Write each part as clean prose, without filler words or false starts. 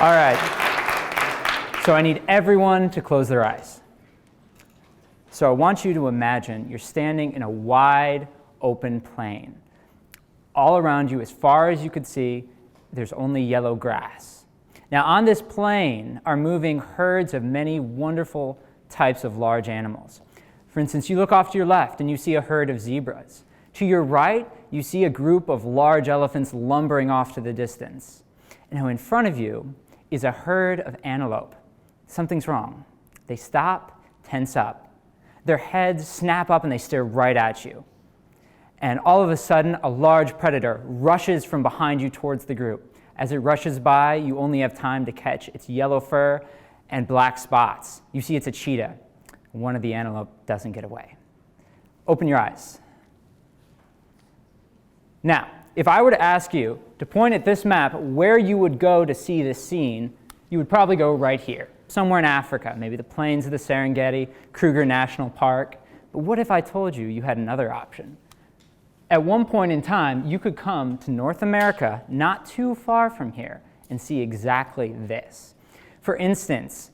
All right. So I need everyone to close their eyes. So I want you to imagine you're standing in a wide open plain. All around you, as far as you could see, there's only yellow grass. Now on this plain are moving herds of many wonderful types of large animals. For instance, you look off to your left and you see a herd of zebras. To your right, you see a group of large elephants lumbering off to the distance. And now in front of you is a herd of antelope. Something's wrong. They stop, tense up. Their heads snap up and they stare right at you. And all of a sudden, a large predator rushes from behind you towards the group. As it rushes by, you only have time to catch its yellow fur and black spots. You see it's a cheetah. One of the antelope doesn't get away. Open your eyes. Now, if I were to ask you to point at this map where you would go to see this scene, you would probably go right here, somewhere in Africa, maybe the plains of the Serengeti, Kruger National Park. But what if I told you you had another option? At one point in time, you could come to North America, not too far from here, and see exactly this. For instance,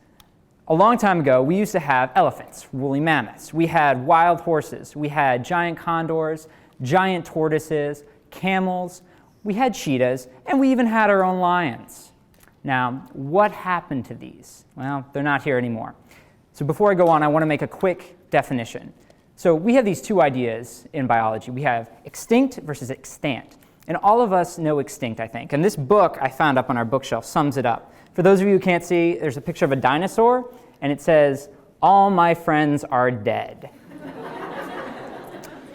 a long time ago, we used to have elephants, woolly mammoths. We had wild horses. We had giant condors, giant tortoises, camels. We had cheetahs, and we even had our own lions. Now, what happened to these? Well, they're not here anymore. So before I go on, I want to make a quick definition. So we have these two ideas in biology. We have extinct versus extant. And all of us know extinct, I think. And this book I found up on our bookshelf sums it up. For those of you who can't see, there's a picture of a dinosaur, and it says, "All my friends are dead."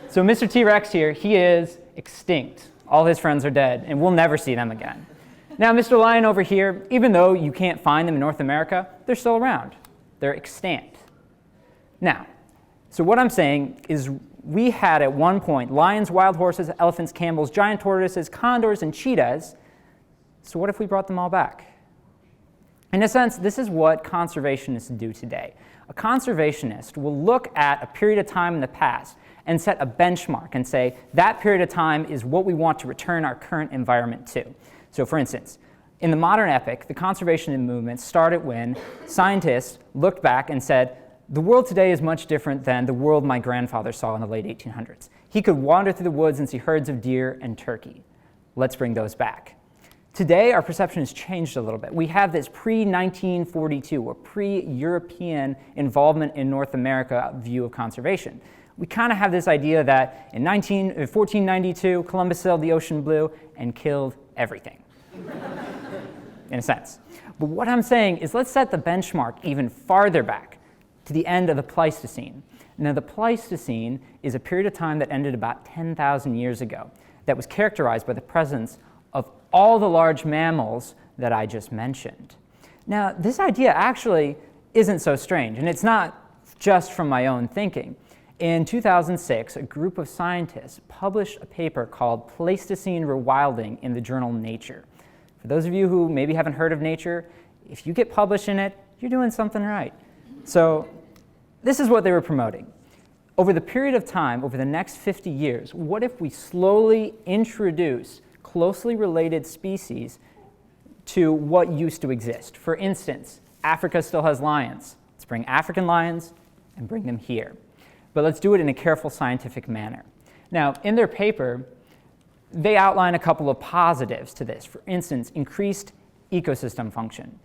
So Mr. T-Rex here, he is extinct. All his friends are dead, and we'll never see them again. Now, Mr. Lion over here, even though you can't find them in North America, they're still around. They're extant. Now, so what I'm saying is we had at one point lions, wild horses, elephants, camels, giant tortoises, condors, and cheetahs. So what if we brought them all back? In a sense, this is what conservationists do today. A conservationist will look at a period of time in the past and set a benchmark and say, that period of time is what we want to return our current environment to. So for instance, in the modern epoch, the conservation movement started when scientists looked back and said, the world today is much different than the world my grandfather saw in the late 1800s. He could wander through the woods and see herds of deer and turkey. Let's bring those back. Today, our perception has changed a little bit. We have this pre-1942 or pre-European involvement in North America view of conservation. We kind of have this idea that in 1492, Columbus sailed the ocean blue and killed everything, in a sense. But what I'm saying is let's set the benchmark even farther back to the end of the Pleistocene. Now, the Pleistocene is a period of time that ended about 10,000 years ago that was characterized by the presence of all the large mammals that I just mentioned. Now, this idea actually isn't so strange, and it's not just from my own thinking. In 2006, a group of scientists published a paper called Pleistocene Rewilding in the journal Nature. For those of you who maybe haven't heard of Nature, if you get published in it, you're doing something right. So this is what they were promoting. Over the period of time, over the next 50 years, what if we slowly introduce closely related species to what used to exist? For instance, Africa still has lions. Let's bring African lions and bring them here. But let's do it in a careful scientific manner. Now, in their paper, they outline a couple of positives to this. For instance, increased ecosystem function.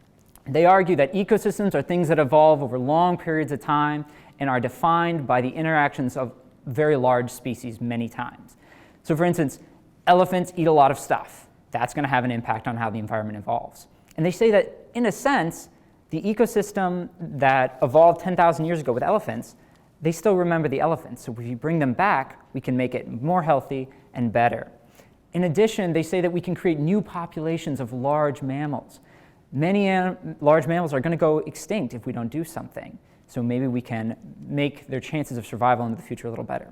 They argue that ecosystems are things that evolve over long periods of time and are defined by the interactions of very large species many times. So for instance, elephants eat a lot of stuff. That's going to have an impact on how the environment evolves. And they say that, in a sense, the ecosystem that evolved 10,000 years ago with elephants, they still remember the elephants. So if you bring them back, we can make it more healthy and better. In addition, they say that we can create new populations of large mammals. Many large mammals are going to go extinct if we don't do something. So maybe we can make their chances of survival in the future a little better.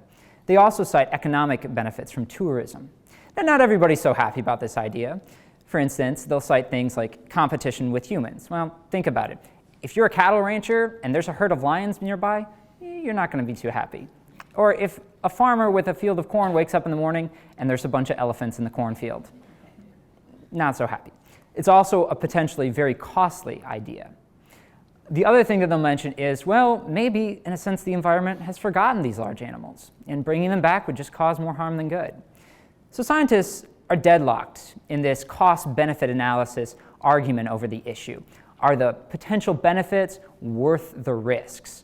They also cite economic benefits from tourism. Now, not everybody's so happy about this idea. For instance, they'll cite things like competition with humans. Well, think about it. If you're a cattle rancher and there's a herd of lions nearby, you're not going to be too happy. Or if a farmer with a field of corn wakes up in the morning and there's a bunch of elephants in the cornfield, not so happy. It's also a potentially very costly idea. The other thing that they'll mention is, well, maybe, in a sense, the environment has forgotten these large animals, and bringing them back would just cause more harm than good. So scientists are deadlocked in this cost-benefit analysis argument over the issue. Are the potential benefits worth the risks?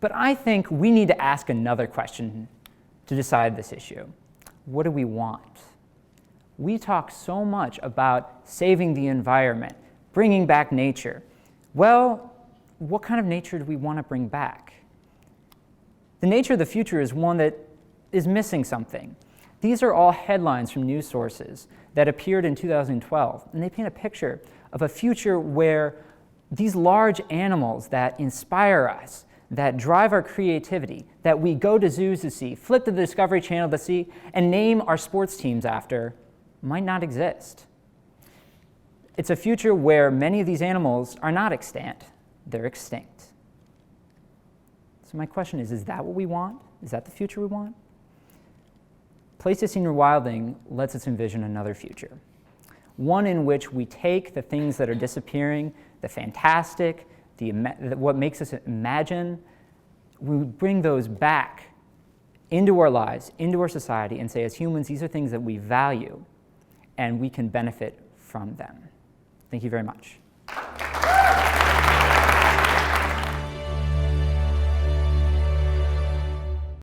But I think we need to ask another question to decide this issue. What do we want? We talk so much about saving the environment, bringing back nature. Well, what kind of nature do we want to bring back? The nature of the future is one that is missing something. These are all headlines from news sources that appeared in 2012, and they paint a picture of a future where these large animals that inspire us, that drive our creativity, that we go to zoos to see, flip to the Discovery Channel to see, and name our sports teams after, might not exist. It's a future where many of these animals are not extant, they're extinct. So my question is that what we want? Is that the future we want? Pleistocene rewilding lets us envision another future, one in which we take the things that are disappearing, the fantastic, what makes us imagine, we bring those back into our lives, into our society, and say, as humans, these are things that we value, and we can benefit from them. Thank you very much.